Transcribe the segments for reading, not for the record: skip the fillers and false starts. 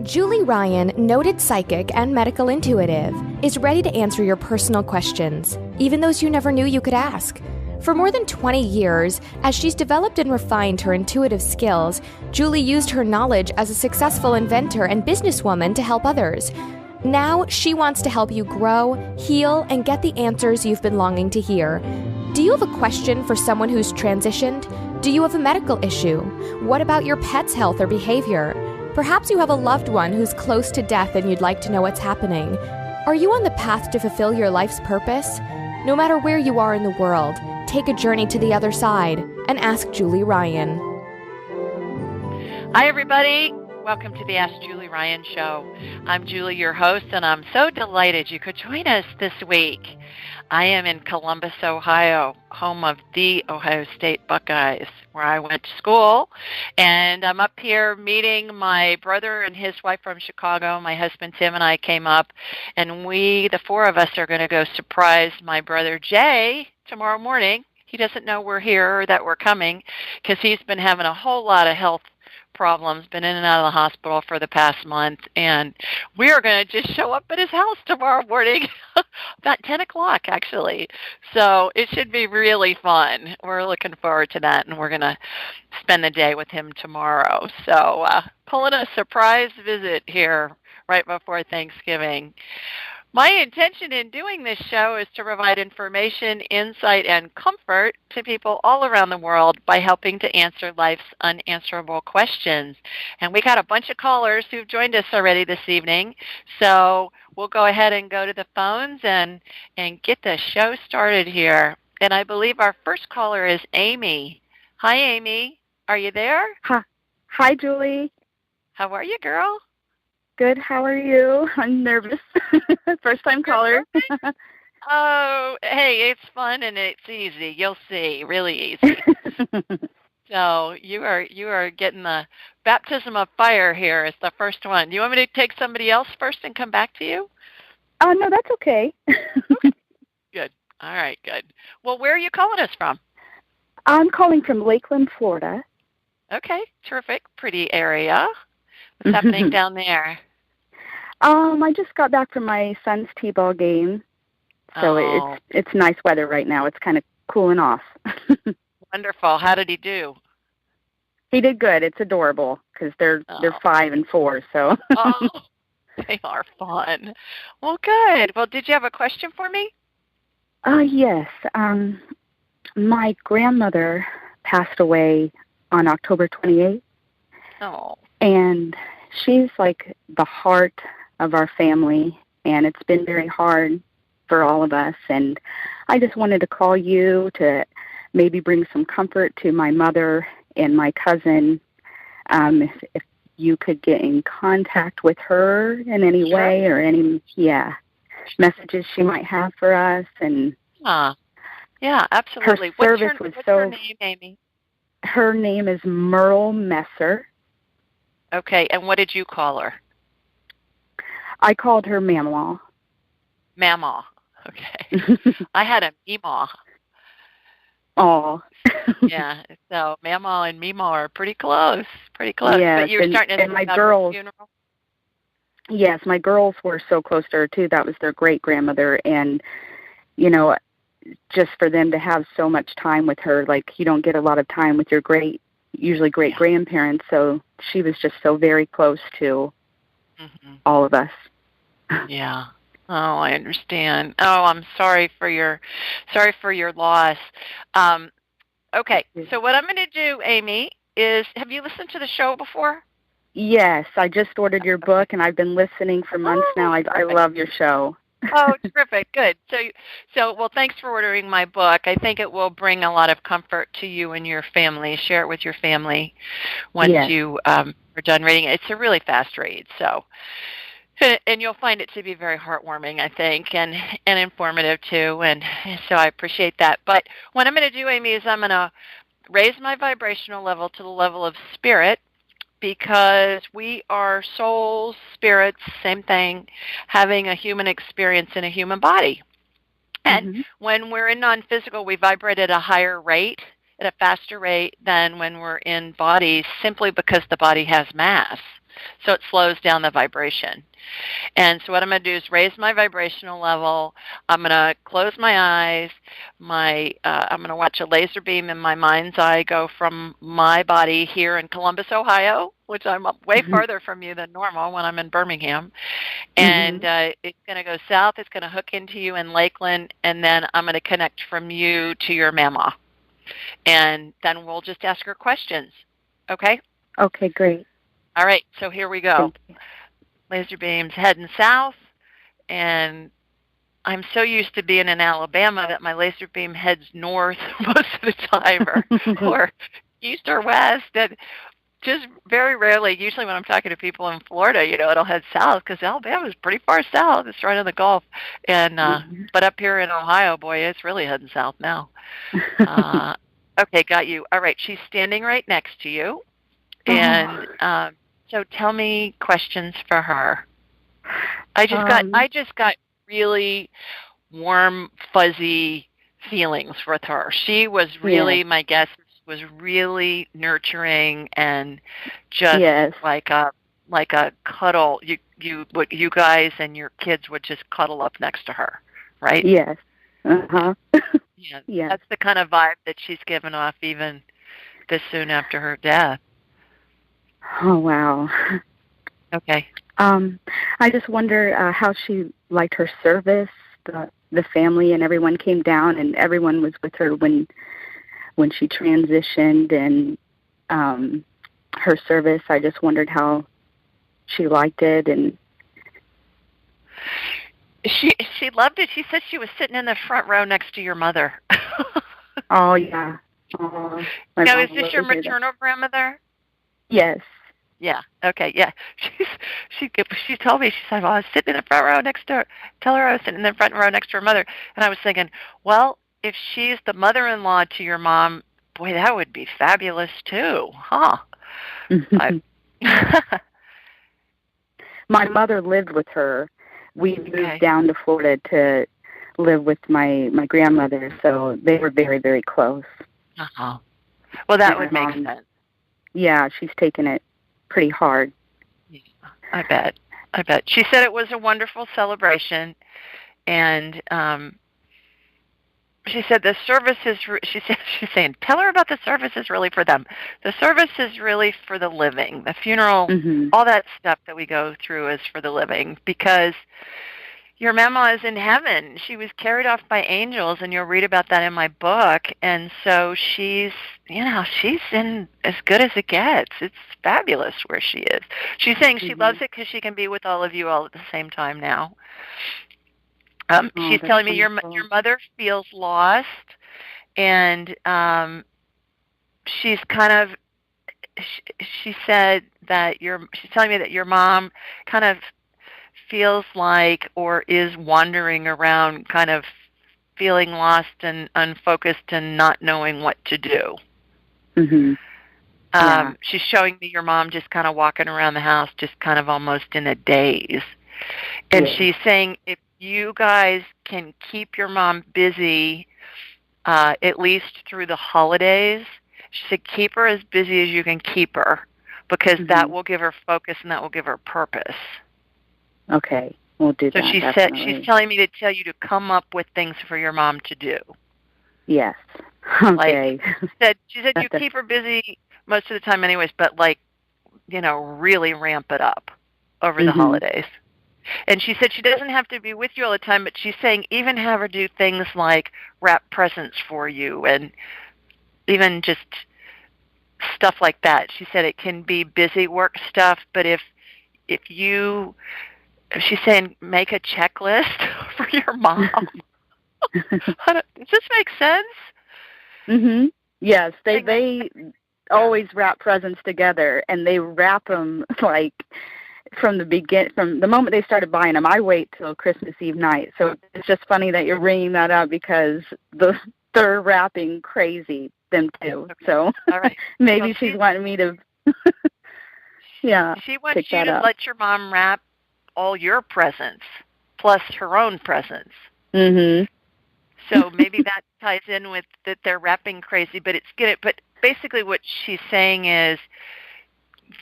Julie Ryan, noted psychic and medical intuitive, is ready to answer your personal questions, even those you never knew you could ask. For more than 20 years, as she's developed and refined her intuitive skills, Julie used her knowledge as a successful inventor and businesswoman to help others. Now, she wants to help you grow, heal, and get the answers you've been longing to hear. Do you have a question for someone who's transitioned? Do you have a medical issue? What about your pet's health or behavior? Perhaps you have a loved one who's close to death and you'd like to know what's happening. Are you on the path to fulfill your life's purpose? No matter where you are in the world, take a journey to the other side and ask Julie Ryan. Hi, everybody. Welcome to the Ask Julie Ryan Show. I'm Julie, your host, and I'm so delighted you could join us this week. I am in Columbus, Ohio, home of the Ohio State Buckeyes, where I went to school. And I'm up here meeting my brother and his wife from Chicago. My husband Tim and I came up, and we, the four of us, are going to go surprise my brother Jay tomorrow morning. He doesn't know we're here or that we're coming because he's been having a whole lot of health problems, been in and out of the hospital for the past month, and we are going to just show up at his house tomorrow morning, about 10 o'clock actually. So it should be really fun. We're looking forward to that, and we're going to spend the day with him tomorrow. So pulling a surprise visit here right before Thanksgiving. My intention in doing this show is to provide information, insight, and comfort to people all around the world by helping to answer life's unanswerable questions. And we got a bunch of callers who've joined us already this evening, so we'll go ahead and go to the phones and get the show started here. And I believe our first caller is Amy. Hi, Amy. Are you there? Hi, Julie. How are you, girl? Good. How are you? I'm nervous. First-time caller. Oh, hey, it's fun and it's easy. You'll see, really easy. So you are getting the baptism of fire here as the first one. Do you want me to take somebody else first and come back to you? No, that's okay. Okay. Good. All right, good. Well, where are you calling us from? I'm calling from Lakeland, Florida. Okay, terrific. Pretty area. What's happening down there? I just got back from my son's t-ball game, so it's nice weather right now. It's kind of cooling off. Wonderful. How did he do? He did good. It's adorable because they're 5 and 4. So. Oh, they are fun. Well, good. Well, did you have a question for me? Yes. My grandmother passed away on October 28th. Oh. And she's like the heart of our family, and it's been very hard for all of us. And I just wanted to call you to maybe bring some comfort to my mother and my cousin. If you could get in contact with her in any way or any messages she might have for us. And yeah, absolutely. Her service what's her name, Amy? Her name is Merle Messer. Okay, and what did you call her? I called her Mamaw. Mamaw. Okay. I had a Meemaw. Oh. Yeah, so Mamaw and Meemaw are pretty close. Pretty close. Yes, but you were starting to and think my about girls, her funeral? Yes, my girls were so close to her, too. That was their great-grandmother. And, you know, just for them to have so much time with her, like you don't get a lot of time with your usually great-grandparents, so she was just so very close to all of us. Yeah. Oh, I understand. Oh, I'm sorry for your loss. Okay, so what I'm going to do, Amy, is have you listened to the show before? Yes, I just ordered your book, and I've been listening for months now. I love your show. Oh, terrific. Good. So, well, thanks for ordering my book. I think it will bring a lot of comfort to you and your family. Share it with your family once you are done reading it. It's a really fast read, so. And you'll find it to be very heartwarming, I think, and informative, too. And so I appreciate that. But what I'm going to do, Amy, is I'm going to raise my vibrational level to the level of spirit, because we are souls, spirits, same thing, having a human experience in a human body. And when we're in non-physical, we vibrate at a higher rate, at a faster rate than when we're in bodies, simply because the body has mass. So it slows down the vibration. And so what I'm going to do is raise my vibrational level. I'm going to close my eyes. I'm going to watch a laser beam in my mind's eye go from my body here in Columbus, Ohio, which I'm up way farther from you than normal when I'm in Birmingham. And it's going to go south. It's going to hook into you in Lakeland, and then I'm going to connect from you to your Mamaw. And then we'll just ask her questions. Okay? Okay, great. All right, so here we go. Laser beams heading south, and I'm so used to being in Alabama that my laser beam heads north most of the time, or east or west, and just very rarely, usually when I'm talking to people in Florida, it'll head south because Alabama's pretty far south. It's right on the Gulf, and but up here in Ohio, boy, it's really heading south now. Okay, got you. All right, she's standing right next to you, and so tell me questions for her. I just got really warm, fuzzy feelings with her. She was really, my guess was really nurturing and just like a cuddle. You guys and your kids would just cuddle up next to her, right? Yes. Yeah. That's the kind of vibe that she's given off even this soon after her death. Oh, wow. Okay. I just wonder how she liked her service. The family and everyone came down, and everyone was with her when she transitioned, and her service. I just wondered how she liked it, and she loved it. She said she was sitting in the front row next to your mother. Oh yeah. Oh, now, is this your maternal grandmother? Yes. Yeah. Okay. Yeah. She told me, she said, "Well, I was sitting in the front row next to her. Tell her I was sitting in the front row next to her mother." And I was thinking, well, if she's the mother-in-law to your mom, boy, that would be fabulous too, huh? My mother lived with her. We moved down to Florida to live with my grandmother, so they were very, very close. Well, that would make sense. Yeah, she's taken it pretty hard. Yeah, I bet. She said it was a wonderful celebration, and she said the service is. She's saying, tell her about the service is really for them. The service is really for the living. The funeral, all that stuff that we go through is for the living, because your Mamaw is in heaven. She was carried off by angels, and you'll read about that in my book. And so she's in as good as it gets. It's fabulous where she is. She's saying she loves it because she can be with all of you all at the same time now. She's telling me your mother feels lost, and she's kind of. She said that she's telling me that your mom kind of feels like or is wandering around, kind of feeling lost and unfocused and not knowing what to do. She's showing me your mom just kind of walking around the house, just kind of almost in a daze. And she's saying if you guys can keep your mom busy, at least through the holidays, she said keep her as busy as you can keep her, because that will give her focus and that will give her purpose. Okay, we'll do that. So she said she's telling me to tell you to come up with things for your mom to do. Yes. Okay. She said you keep her busy most of the time anyways, but really ramp it up over the holidays. And she said she doesn't have to be with you all the time, but she's saying even have her do things like wrap presents for you and even just stuff like that. She said it can be busy work stuff, but if she's saying make a checklist for your mom. Does this make sense? Yes, they always wrap presents together, and they wrap them like from the moment they started buying them. I wait till Christmas Eve night, so it's just funny that you're bringing that up because they're wrapping crazy them too. Okay. So maybe she's wanting me to. She wants you to let your mom wrap all your presents plus her own presents. So maybe that ties in with that they're wrapping crazy, but it's good. But basically what she's saying is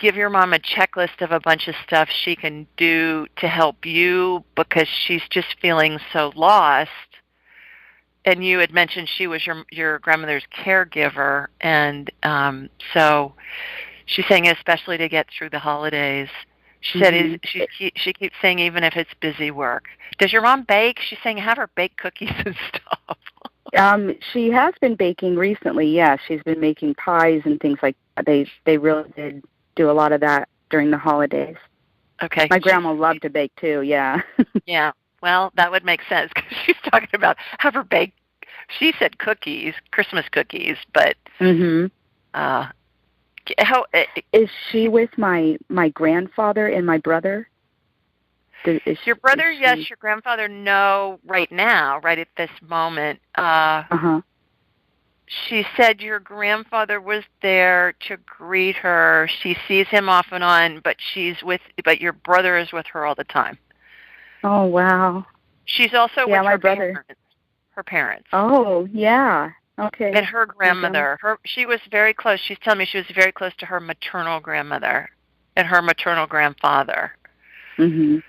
give your mom a checklist of a bunch of stuff she can do to help you because she's just feeling so lost. And you had mentioned she was your grandmother's caregiver, and so she's saying especially to get through the holidays. She said she keeps saying even if it's busy work. Does your mom bake? She's saying have her bake cookies and stuff. She has been baking recently. Yeah, she's been making pies and things like that. They really did do a lot of that during the holidays. Okay. My grandma loved to bake too. Yeah. Yeah. Well, that would make sense because she's talking about have her bake. She said cookies, Christmas cookies, but how is she with my grandfather and my brother? Your brother, yes. Your grandfather, no. Right now, right at this moment. She said your grandfather was there to greet her. She sees him off and on, but your brother is with her all the time. Oh wow. She's also with my brother. Her parents. Oh yeah. Okay. And her grandmother. She was very close. She's telling me she was very close to her maternal grandmother and her maternal grandfather. And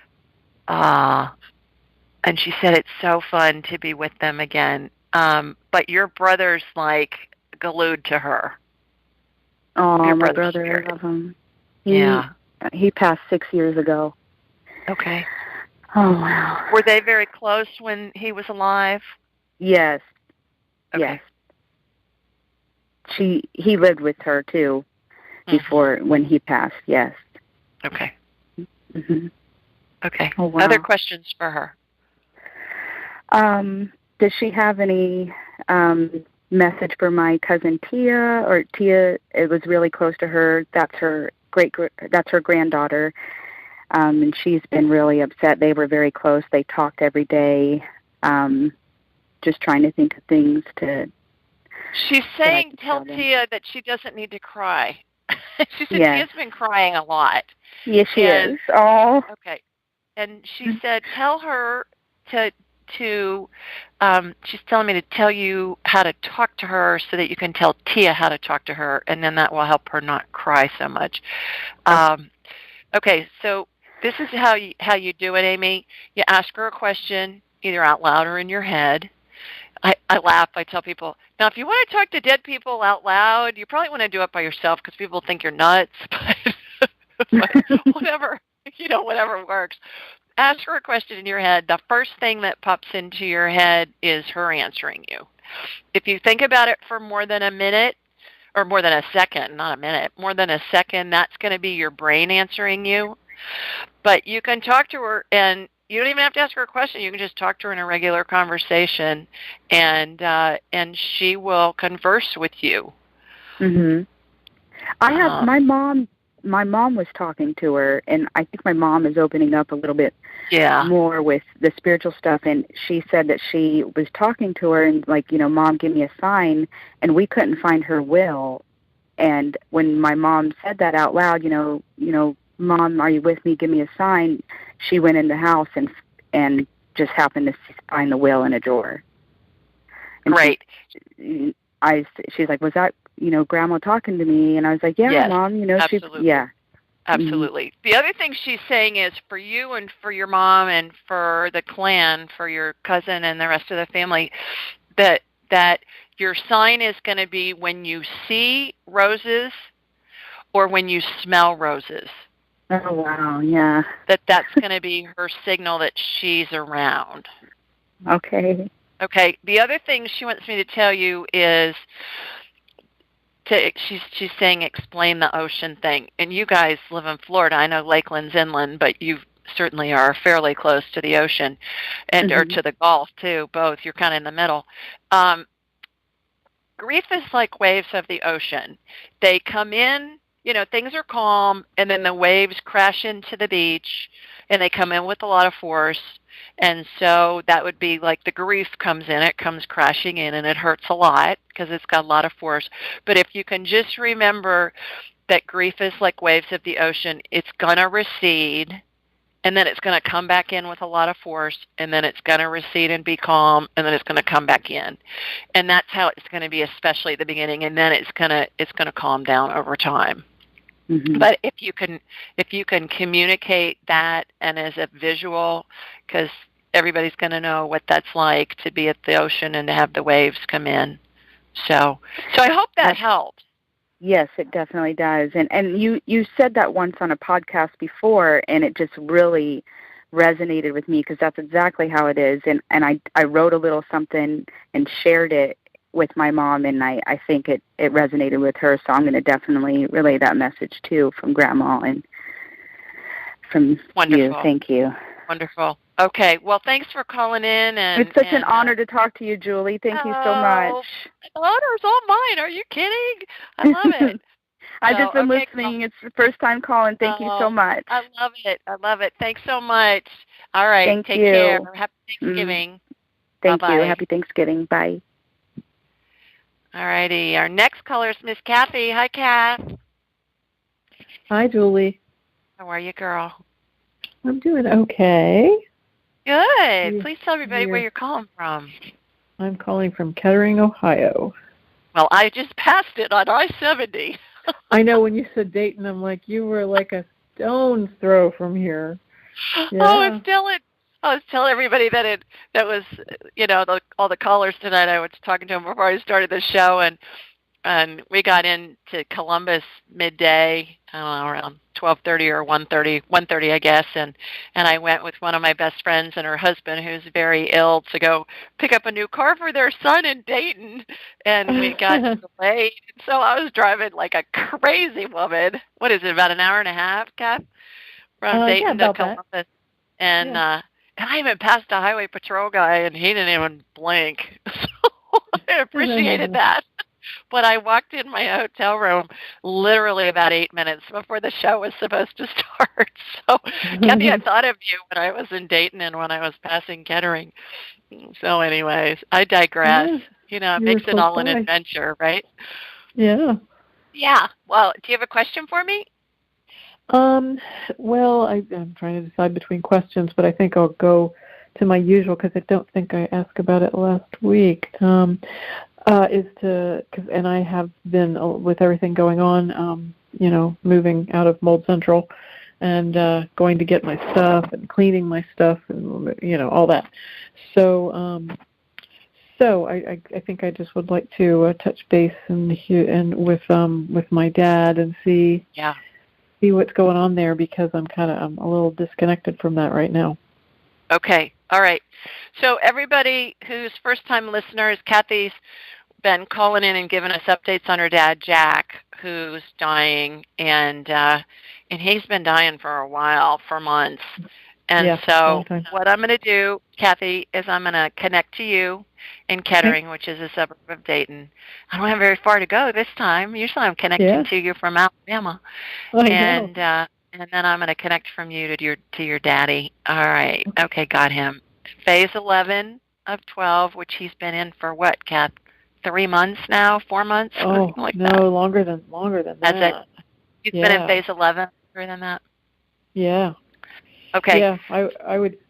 she said it's so fun to be with them again. But your brother's like glued to her. Oh, my brother, I love him. He passed 6 years ago. Okay. Oh, wow. Were they very close when he was alive? Yes. Okay. Yes. He lived with her too before when he passed. Yes. Okay. Okay. Oh, wow. Other questions for her? Does she have any message for my cousin Tia? Or Tia, it was really close to her. That's her granddaughter. And she's been really upset. They were very close. They talked every day. Just trying to think of things to. She's saying tell Tia that she doesn't need to cry. She said Tia's been crying a lot. Yes, she is. Oh. Okay. And she said tell her to she's telling me to tell you how to talk to her so that you can tell Tia how to talk to her, and then that will help her not cry so much. Okay, so this is how you do it, Amy. You ask her a question, either out loud or in your head. I laugh. I tell people, now, if you want to talk to dead people out loud, you probably want to do it by yourself because people think you're nuts. But whatever works. Ask her a question in your head. The first thing that pops into your head is her answering you. If you think about it for more than a minute, or more than a second, not a minute, more than a second, that's going to be your brain answering you. But you can talk to her, and you don't even have to ask her a question. You can just talk to her in a regular conversation, and she will converse with you. I have my mom. My mom was talking to her, and I think my mom is opening up a little bit more with the spiritual stuff. And she said that she was talking to her and like, Mom, give me a sign. And we couldn't find her will. And when my mom said that out loud, Mom, are you with me? Give me a sign. She went in the house and just happened to find the will in a drawer. And right. She's like, was that, Grandma talking to me? And I was like, yeah, yes, Mom, absolutely. Absolutely. The other thing she's saying is for you and for your mom and for the clan, for your cousin and the rest of the family, that your sign is going to be when you see roses or when you smell roses. Oh, wow, yeah. That's going to be her signal that she's around. Okay. Okay. The other thing she wants me to tell you is she's saying explain the ocean thing. And you guys live in Florida. I know Lakeland's inland, but you certainly are fairly close to the ocean and or to the Gulf too. Both. You're kind of in the middle. Grief is like waves of the ocean. They come in, things are calm, and then the waves crash into the beach, and they come in with a lot of force. And so that would be like the grief comes in, it comes crashing in, and it hurts a lot because it's got a lot of force. But if you can just remember that grief is like waves of the ocean, it's going to recede, and then it's going to come back in with a lot of force, and then it's going to recede and be calm, and then it's going to come back in. And that's how it's going to be, especially at the beginning, and then it's going to calm down over time. Mm-hmm. But if you can communicate that and as a visual, because everybody's going to know what that's like to be at the ocean and to have the waves come in. So I hope that helps. Yes, it definitely does. And you said that once on a podcast before, and it just really resonated with me, because that's exactly how it is. And I wrote a little something and shared it with my mom, and I think it resonated with her. So I'm going to definitely relay that message too from Grandma and from you. Thank you. Wonderful. Okay. Well, thanks for calling in. It's such an honor to talk to you, Julie. Thank you so much. The honor's all mine. Are you kidding? I love it. I've just been listening. It's the first time calling. Thank you so much. I love it. Thanks so much. All right. Take care. Happy Thanksgiving. Thank you. Happy Thanksgiving. Bye. All righty. Our next caller is Miss Kathy. Hi, Kath. Hi, Julie. How are you, girl? I'm doing okay. Good. Please tell everybody where you're calling from. I'm calling from Kettering, Ohio. Well, I just passed it on I-70. I know, when you said Dayton, I'm like, you were like a stone's throw from here. Yeah. Oh, I was telling everybody that was, all the callers tonight. I was talking to them before I started the show, and we got into Columbus midday, I don't know, around 12:30 or 1:30, I guess, and I went with one of my best friends and her husband, who's very ill, to go pick up a new car for their son in Dayton, and we got delayed. So I was driving like a crazy woman. What is it, about an hour and a half, Kath? From Dayton to Columbus. That. And I even passed a highway patrol guy, and he didn't even blink. So I appreciated that. But I walked in my hotel room literally about 8 minutes before the show was supposed to start. So, Kathy, I thought of you when I was in Dayton and when I was passing Kettering. So anyways, I digress. It makes it all an adventure, right? Yeah. Yeah. Well, do you have a question for me? Well, I'm trying to decide between questions, but I think I'll go to my usual, because I don't think I asked about it last week. And I have been, with everything going on, moving out of Mold Central and going to get my stuff and cleaning my stuff and, all that. So I think I just would like to touch base and with my dad and see what's going on there, because I'm a little disconnected from that right now. Okay. All right. So everybody who's first-time listeners, Kathy's been calling in and giving us updates on her dad, Jack, who's dying, and he's been dying for a while, for months. And so what I'm going to do, Kathy, is I'm going to connect to you in Kettering, which is a suburb of Dayton. I don't have very far to go this time. Usually I'm connecting to you from Alabama. And then I'm going to connect from you to your daddy. All right. Okay, got him. Phase 11 of 12, which he's been in for what, Kath? 3 months now? 4 months? Something like that. No, longer than that. That's it. He's been in phase 11, longer than that? Yeah. Okay.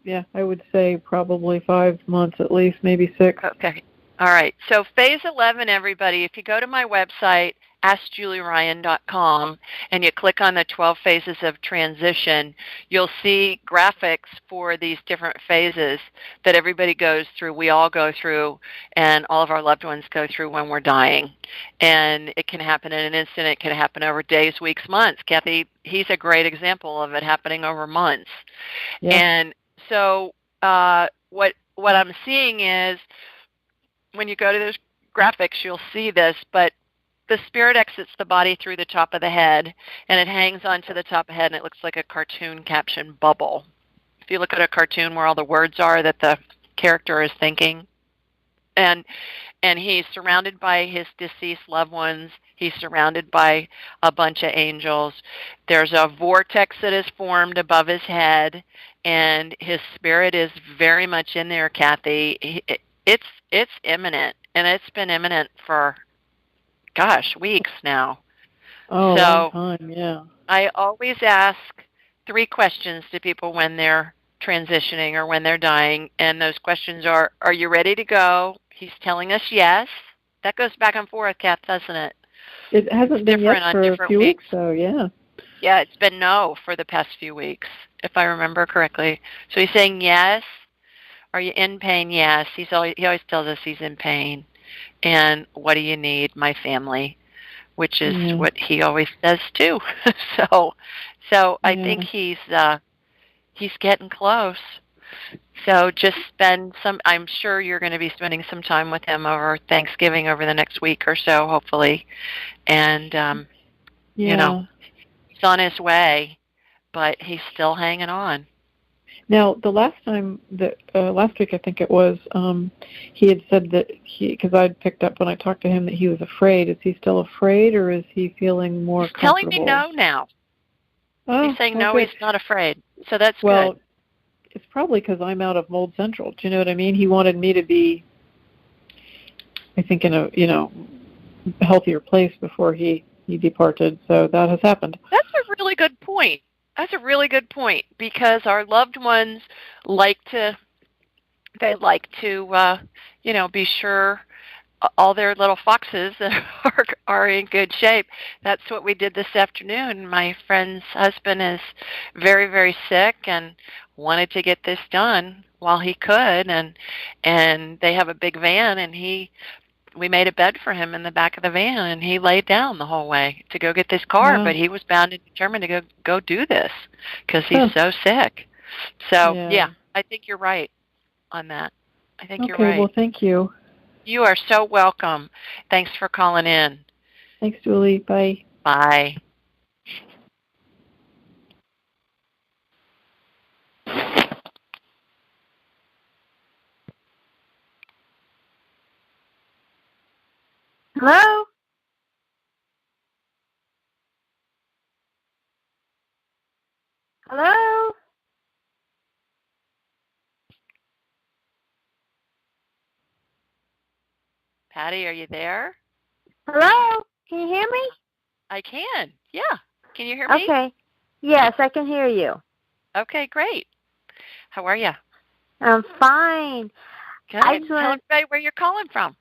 Yeah, I would say probably 5 months at least, maybe 6. Okay. All right. So phase 11, everybody, if you go to my website, AskJulieRyan.com, and you click on the 12 phases of transition, you'll see graphics for these different phases that everybody goes through, we all go through, and all of our loved ones go through when we're dying. And it can happen in an instant. It can happen over days, weeks, months. Kathy, he's a great example of it happening over months. Yeah. And so what I'm seeing is, when you go to those graphics, you'll see this, but the spirit exits the body through the top of the head, and it hangs onto the top of the head, and it looks like a cartoon caption bubble. If you look at a cartoon where all the words are that the character is thinking, and he's surrounded by his deceased loved ones. He's surrounded by a bunch of angels. There's a vortex that is formed above his head, and his spirit is very much in there, Kathy. It's imminent, and it's been imminent for, weeks now. Oh, so long time, yeah. I always ask 3 questions to people when they're transitioning or when they're dying, and those questions are you ready to go? He's telling us yes. That goes back and forth, Kath, doesn't it? It hasn't been yet for a few weeks, so yeah. Yeah, it's been no for the past few weeks, if I remember correctly. So he's saying yes. Are you in pain? Yes. He always tells us he's in pain. And what do you need? My family, which is what he always says too. so I think he's getting close. So just spend some. I'm sure you're going to be spending some time with him over Thanksgiving over the next week or so, hopefully. And you know, he's on his way, but he's still hanging on. Now, the last time last week, I think it was, he had said that because I'd picked up when I talked to him that he was afraid. Is he still afraid, or is he feeling more comfortable? He's telling me no now. Oh, he's saying no, he's not afraid. So that's good. Well, it's probably because I'm out of Mold Central. Do you know what I mean? He wanted me to be, I think, in a healthier place before he departed. So that has happened. That's a really good point. That's a really good point, because our loved ones like to be sure all their little foxes are in good shape. That's what we did this afternoon. My friend's husband is very, very sick and wanted to get this done while he could, and they have a big van, and we made a bed for him in the back of the van, and he laid down the whole way to go get this car, but he was bound and determined to go do this because he's so sick. So, yeah, I think you're right on that. I think you're right. Okay, well, thank you. You are so welcome. Thanks for calling in. Thanks, Julie. Bye. Bye. Hello? Hello? Patty, are you there? Hello? Can you hear me? I can. Yeah. Can you hear me? Okay. Yes, I can hear you. Okay, great. How are you? I'm fine. Good. Tell everybody where you're calling from.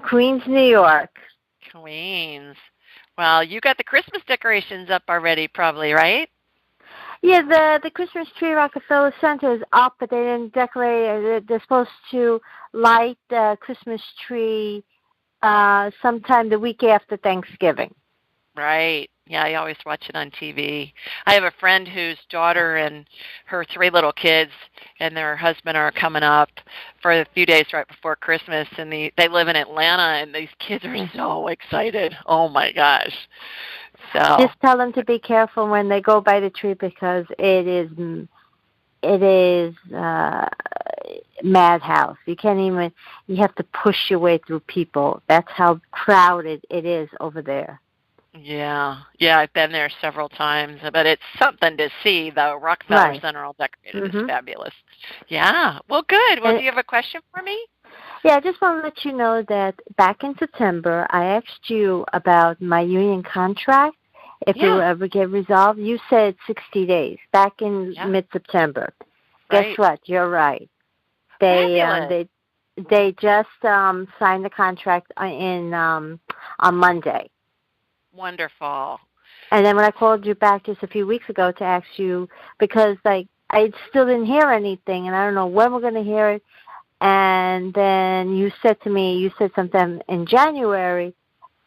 Queens, New York. Queens. Well, you got the Christmas decorations up already, probably, right? Yeah, the Christmas tree Rockefeller Center is up, but they didn't decorate. They're supposed to light the Christmas tree sometime the week after Thanksgiving. Right. Yeah, I always watch it on TV. I have a friend whose daughter and her 3 little kids and their husband are coming up for a few days right before Christmas, and they live in Atlanta, and these kids are so excited. Oh, my gosh. So just tell them to be careful when they go by the tree, because it is madhouse. You have to push your way through people. That's how crowded it is over there. Yeah, I've been there several times, but it's something to see, though. Rockefeller Center all decorated is fabulous. Yeah, well, good. Well, do you have a question for me? Yeah, I just want to let you know that back in September, I asked you about my union contract, if it will ever get resolved. You said 60 days, back in mid-September. Guess what? You're right. They just signed the contract on Monday. Wonderful. And then when I called you back just a few weeks ago to ask you, because I still didn't hear anything, and I don't know when we're going to hear it. And then you said something in January,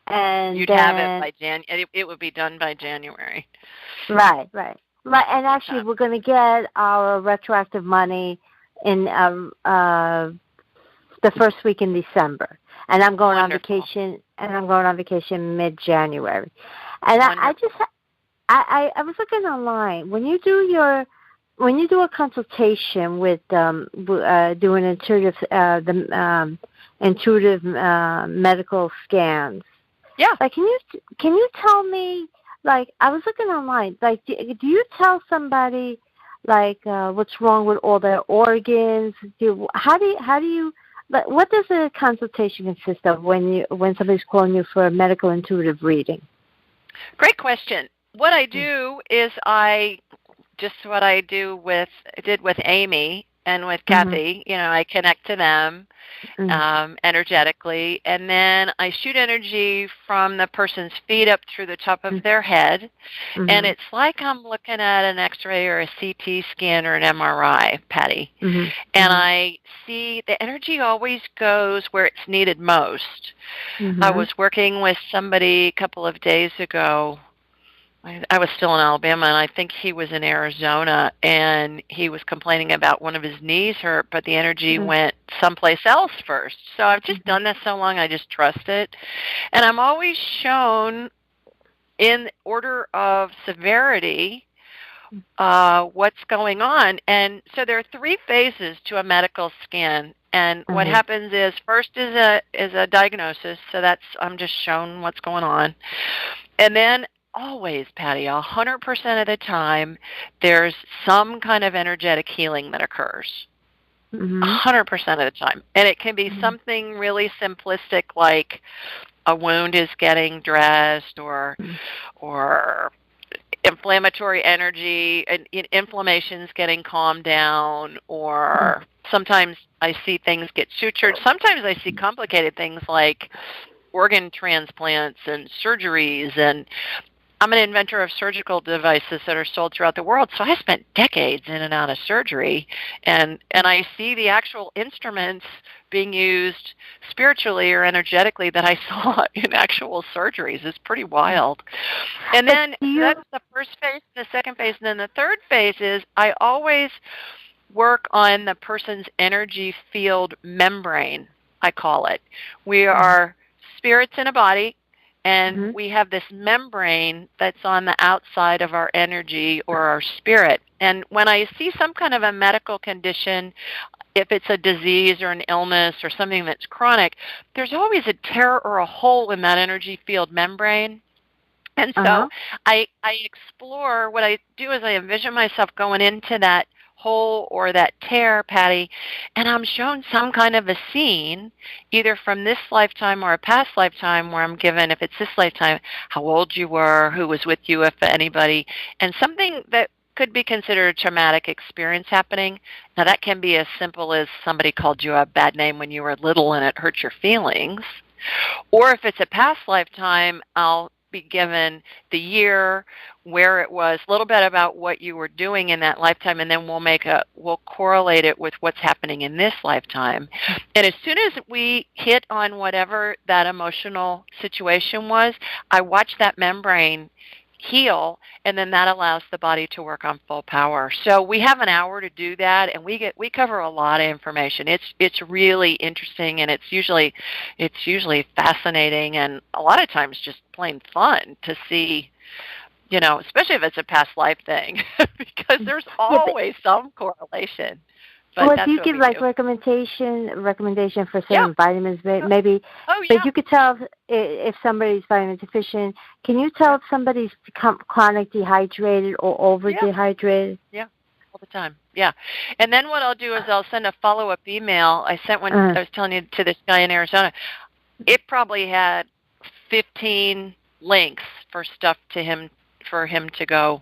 and you'd have it by January. It would be done by January. Right. And actually, we're going to get our retroactive money in the first week in December. And I'm going on vacation. And I'm going on vacation mid-January. And I was looking online. When you do a consultation with doing intuitive medical scans. Yeah. Like, can you tell me? Like, I was looking online. Like, do you tell somebody like what's wrong with all their organs? How do you? But what does a consultation consist of when somebody's calling you for a medical intuitive reading? Great question. What I do is did with Amy and with Kathy, I connect to them energetically, and then I shoot energy from the person's feet up through the top of their head, and it's like I'm looking at an X-ray or a CT scan or an MRI, Patty, and I see the energy always goes where it's needed most. I was working with somebody a couple of days ago. I was still in Alabama, and I think he was in Arizona, and he was complaining about one of his knees hurt, but the energy went someplace else first. So I've just done this so long, I just trust it. And I'm always shown in order of severity what's going on. And so there are 3 phases to a medical scan. And what happens is first is a diagnosis, so I'm just shown what's going on. And then always, Patty, 100% of the time, there's some kind of energetic healing that occurs. 100% of the time. And it can be something really simplistic like a wound is getting dressed or inflammatory energy, and inflammation's getting calmed down, or sometimes I see things get sutured. Sometimes I see complicated things like organ transplants and surgeries, and I'm an inventor of surgical devices that are sold throughout the world, so I spent decades in and out of surgery, and I see the actual instruments being used spiritually or energetically that I saw in actual surgeries. It's pretty wild. And then that's the first phase, the second phase, and then the third phase is I always work on the person's energy field membrane, I call it. We are spirits in a body, and we have this membrane that's on the outside of our energy or our spirit. And when I see some kind of a medical condition, if it's a disease or an illness or something that's chronic, there's always a tear or a hole in that energy field membrane. And so I explore, what I do is I envision myself going into that hole or that tear, Patty, and I'm shown some kind of a scene, either from this lifetime or a past lifetime, where I'm given, if it's this lifetime, how old you were, who was with you, if anybody, and something that could be considered a traumatic experience happening. Now, that can be as simple as somebody called you a bad name when you were little and it hurt your feelings. Or if it's a past lifetime, I'll be given the year, where it was, a little bit about what you were doing in that lifetime, and then we'll correlate it with what's happening in this lifetime. And as soon as we hit on whatever that emotional situation was, I watch that membrane heal, and then that allows the body to work on full power. So we have an hour to do that, and we cover a lot of information. It's really interesting, and it's usually fascinating, and a lot of times just plain fun to see, especially if it's a past life thing, because there's always some correlation. But do you give recommendation for certain vitamins, maybe? Oh, yeah. But you could tell if somebody's vitamin deficient. Can you tell if somebody's chronic dehydrated or over dehydrated? Yeah, all the time. Yeah. And then what I'll do is I'll send a follow-up email. I sent one, I was telling you, to this guy in Arizona. It probably had 15 links for stuff for him to go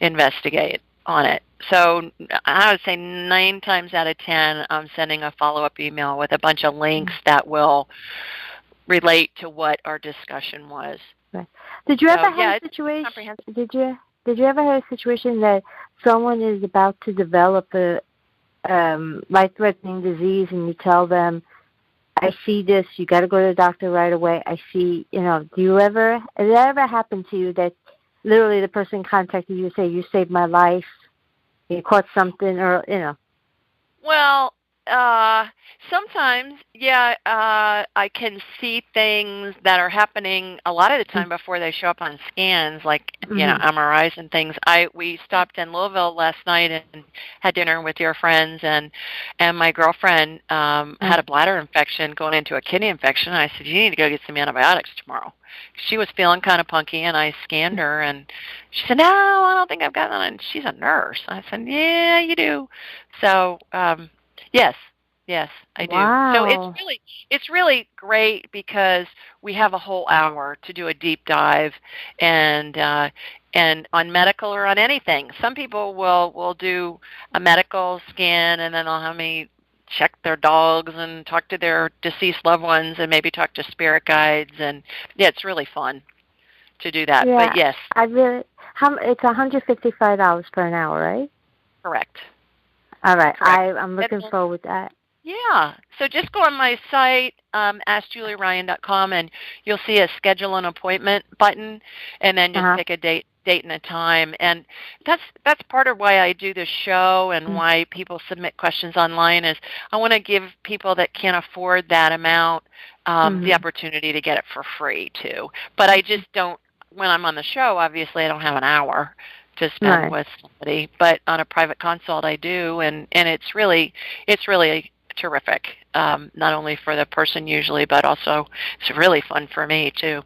investigate on it. So I would say 9 times out of 10, I'm sending a follow-up email with a bunch of links that will relate to what our discussion was. Right. Did you ever have a situation? Did you ever have a situation that someone is about to develop a life-threatening disease, and you tell them, "I see this. You got to go to the doctor right away. I see." Has that ever happened to you that literally the person contacted you and say, "You saved my life. You caught something," or Well, sometimes, I can see things that are happening a lot of the time before they show up on scans, like MRIs and things. We stopped in Louisville last night and had dinner with your friends, and my girlfriend had a bladder infection going into a kidney infection. I said, "You need to go get some antibiotics tomorrow." She was feeling kind of punky, and I scanned her, and she said, "No, I don't think I've got that." And she's a nurse. I said, "Yeah, you do." So, yes, I do. Wow. So it's really great because we have a whole hour to do a deep dive, and and on medical or on anything. Some people will do a medical scan, and then they'll have me check their dogs and talk to their deceased loved ones and maybe talk to spirit guides. And yeah, it's really fun to do that. Yeah, but yes. It's $155 per an hour, right? Correct. All right. Correct. I'm looking forward to that. Yeah. So just go on my site, AskJulieRyan.com, and you'll see a schedule an appointment button, and then just pick a date and a time. And that's part of why I do this show and why people submit questions online is I want to give people that can't afford that amount the opportunity to get it for free too. But I just don't, when I'm on the show, obviously I don't have an hour to spend with somebody, but on a private consult I do, and it's really terrific, not only for the person usually, but also it's really fun for me too.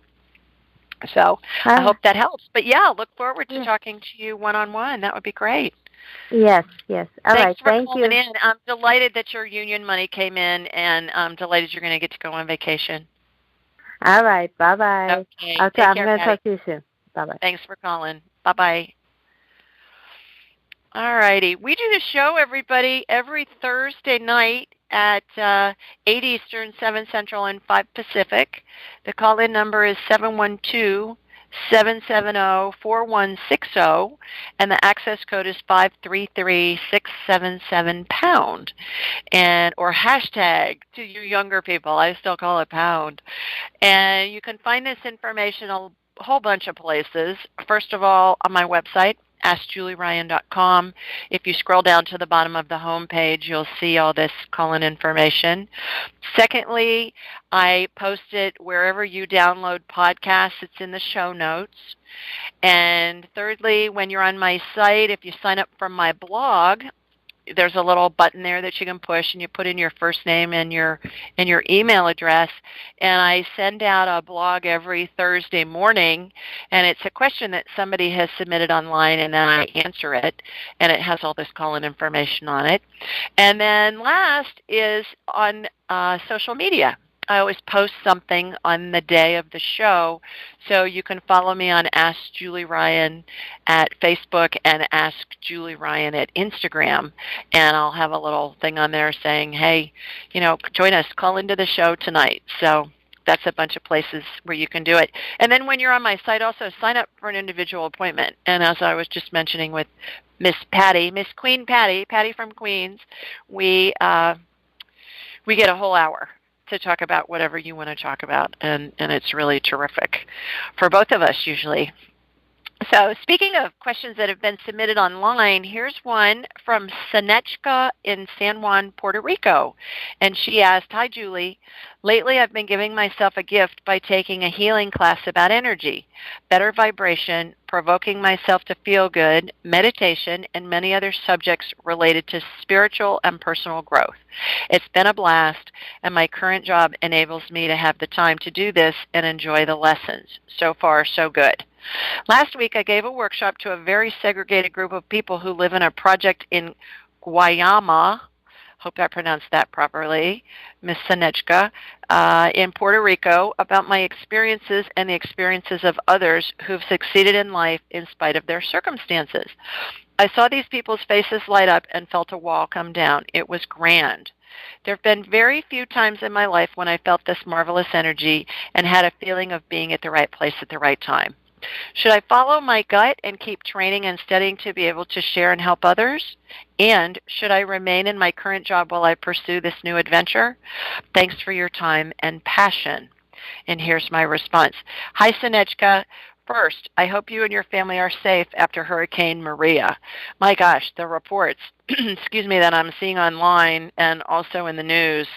So I hope that helps. But yeah, look forward to talking to you one-on-one. That would be great. Yes. All right. Thank you. In. I'm delighted that your union money came in, and I'm delighted you're going to get to go on vacation. All right. Bye-bye. Okay. I'm going to talk to you soon. Bye-bye. Thanks for calling. Bye-bye. All righty. We do the show, everybody, every Thursday night at 8 Eastern, 7 Central, and 5 Pacific. The call-in number is 712-770-4160, and the access code is 533677#, or hashtag to you younger people. I still call it pound. And you can find this information a whole bunch of places. First of all, on my website, AskJulieRyan.com. If you scroll down to the bottom of the home page, you'll see all this call-in information. Secondly, I post it wherever you download podcasts. It's in the show notes. And thirdly, when you're on my site, if you sign up for my blog, there's a little button there that you can push, and you put in your first name and your email address, and I send out a blog every Thursday morning, and it's a question that somebody has submitted online, and then I answer it, and it has all this call-in information on it. And then last is on social media. I always post something on the day of the show, so you can follow me on Ask Julie Ryan at Facebook and Ask Julie Ryan at Instagram, and I'll have a little thing on there saying, hey, join us, call into the show tonight. So that's a bunch of places where you can do it. And then when you're on my site, also sign up for an individual appointment. And as I was just mentioning with Miss Queen Patty from Queens, we get a whole hour to talk about whatever you want to talk about, and it's really terrific for both of us usually. So speaking of questions that have been submitted online, here's one from Sanechka in San Juan, Puerto Rico. And she asked, hi, Julie. Lately I've been giving myself a gift by taking a healing class about energy, better vibration, provoking myself to feel good, meditation, and many other subjects related to spiritual and personal growth. It's been a blast, and my current job enables me to have the time to do this and enjoy the lessons. So far, so good. Last week, I gave a workshop to a very segregated group of people who live in a project in Guayama, hope I pronounced that properly, Ms. Sanechka, in Puerto Rico, about my experiences and the experiences of others who've succeeded in life in spite of their circumstances. I saw these people's faces light up and felt a wall come down. It was grand. There have been very few times in my life when I felt this marvelous energy and had a feeling of being at the right place at the right time. Should I follow my gut and keep training and studying to be able to share and help others? And should I remain in my current job while I pursue this new adventure? Thanks for your time and passion. And here's my response. Hi, Sanechka. First, I hope you and your family are safe after Hurricane Maria. My gosh, the reports, that I'm seeing online and also in the news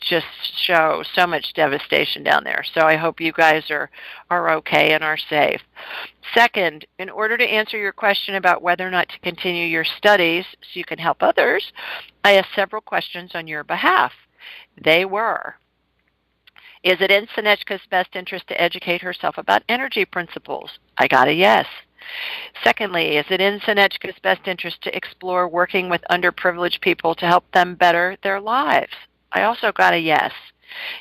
just show so much devastation down there. So I hope you guys are okay and are safe. Second, in order to answer your question about whether or not to continue your studies so you can help others, I asked several questions on your behalf. They were, is it in Sanechka's best interest to educate herself about energy principles? I got a yes. Secondly, is it in Sanechka's best interest to explore working with underprivileged people to help them better their lives? I also got a yes.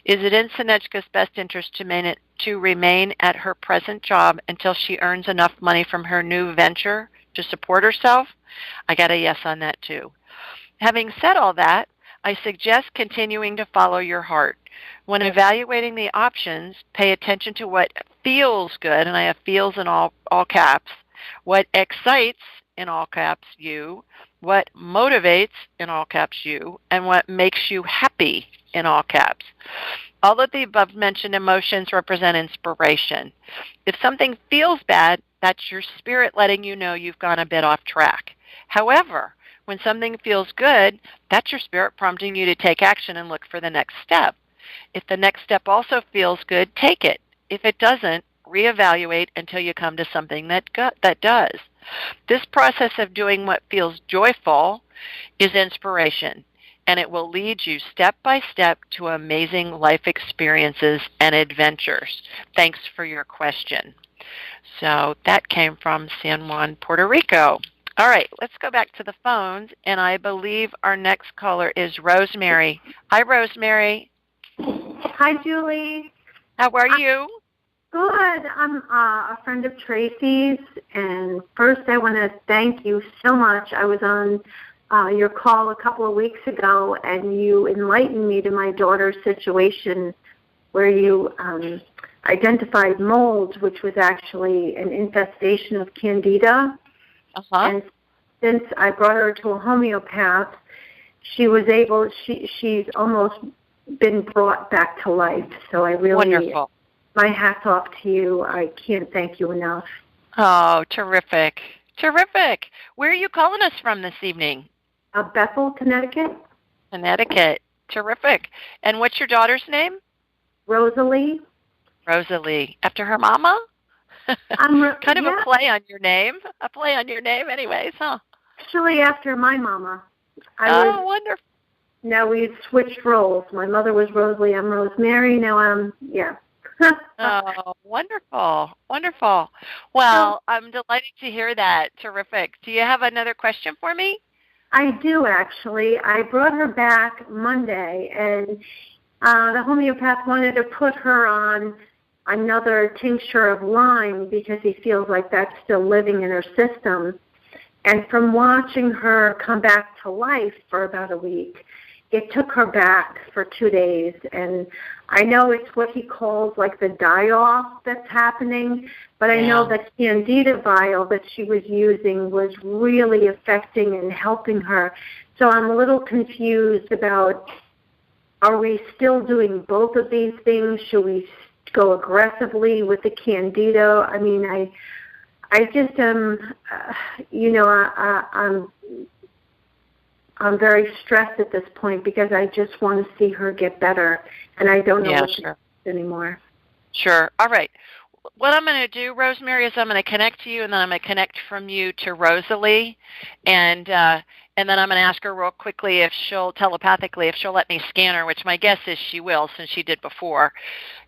Is it in Sonechka's best interest to remain at her present job until she earns enough money from her new venture to support herself? I got a yes on that too. Having said all that, I suggest continuing to follow your heart. When evaluating the options, pay attention to what feels good, and I have feels in all caps, what excites, in all caps, you, what motivates, in all caps, you, and what makes you happy, in all caps. All of the above-mentioned emotions represent inspiration. If something feels bad, that's your spirit letting you know you've gone a bit off track. However, when something feels good, that's your spirit prompting you to take action and look for the next step. If the next step also feels good, take it. If it doesn't, reevaluate until you come to something that does. This process of doing what feels joyful is inspiration, and it will lead you step by step to amazing life experiences and adventures. Thanks for your question. So that came from San Juan, Puerto Rico. All right, let's go back to the phones, and I believe our next caller is Rosemary. Hi, Rosemary. Hi, Julie. How are you? Good. I'm a friend of Tracy's, and first I want to thank you so much. I was on your call a couple of weeks ago, and you enlightened me to my daughter's situation where you identified mold, which was actually an infestation of candida. And since I brought her to a homeopath, she's almost been brought back to life. So I really, wonderful. My hat's off to you. I can't thank you enough. Oh, terrific. Terrific. Where are you calling us from this evening? Bethel, Connecticut. Connecticut. Terrific. And what's your daughter's name? Rosalie. Rosalie. After her mama? Kind of yeah. a play on your name. A play on your name anyways, huh? Actually, after my mama. Wonderful. Now we've switched roles. My mother was Rosalie. I'm Rosemary. Now I'm, Oh, wonderful. Wonderful. Well, I'm delighted to hear that. Terrific. Do you have another question for me? I do, actually. I brought her back Monday, and the homeopath wanted to put her on another tincture of lime because he feels like that's still living in her system. And from watching her come back to life for about a week, it took her back for 2 days. And I know it's what he calls like the die-off that's happening, but I know that Candida vial that she was using was really affecting and helping her. So I'm a little confused about, are we still doing both of these things? Should we go aggressively with the Candida? I mean, I just am, I'm very stressed at this point because I just want to see her get better, and I don't know what to do anymore. Sure. All right. What I'm going to do, Rosemary, is I'm going to connect to you, and then I'm going to connect from you to Rosalie, and then I'm going to ask her real quickly if she'll telepathically if she'll let me scan her, which my guess is she will since she did before,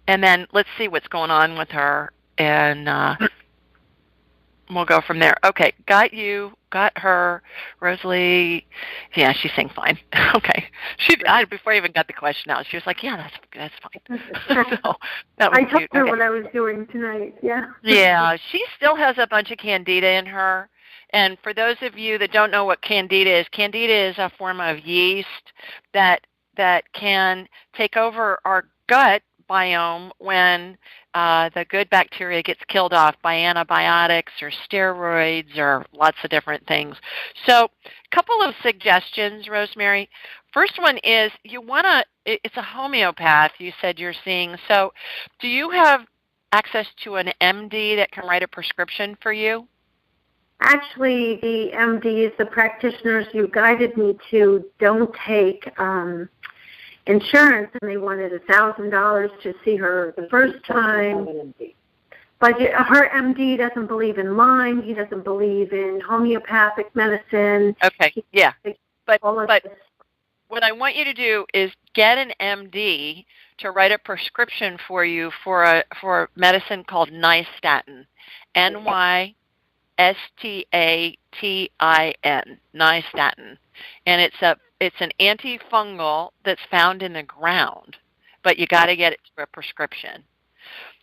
and then let's see what's going on with her, and we'll go from there. Okay, got you, got her, Rosalie. Yeah, she's saying fine. Okay, before I even got the question out, she was like, "Yeah, that's fine." So that was I told cute. her Okay. what I was doing tonight. Yeah. Yeah, she still has a bunch of candida in her. And for those of you that don't know what candida is a form of yeast that can take over our gut biome when the good bacteria gets killed off by antibiotics or steroids or lots of different things. So a couple of suggestions, Rosemary. First one is it's a homeopath you said you're seeing. So do you have access to an MD that can write a prescription for you? Actually, the MDs, the practitioners you guided me to, don't take insurance, and they wanted $1,000 to see her the first time. But her MD doesn't believe in Lyme. He doesn't believe in homeopathic medicine. Okay, yeah. But what I want you to do is get an MD to write a prescription for you for a medicine called nystatin, NYSTATIN, nystatin, and it's an antifungal that's found in the ground, but you got to get it through a prescription.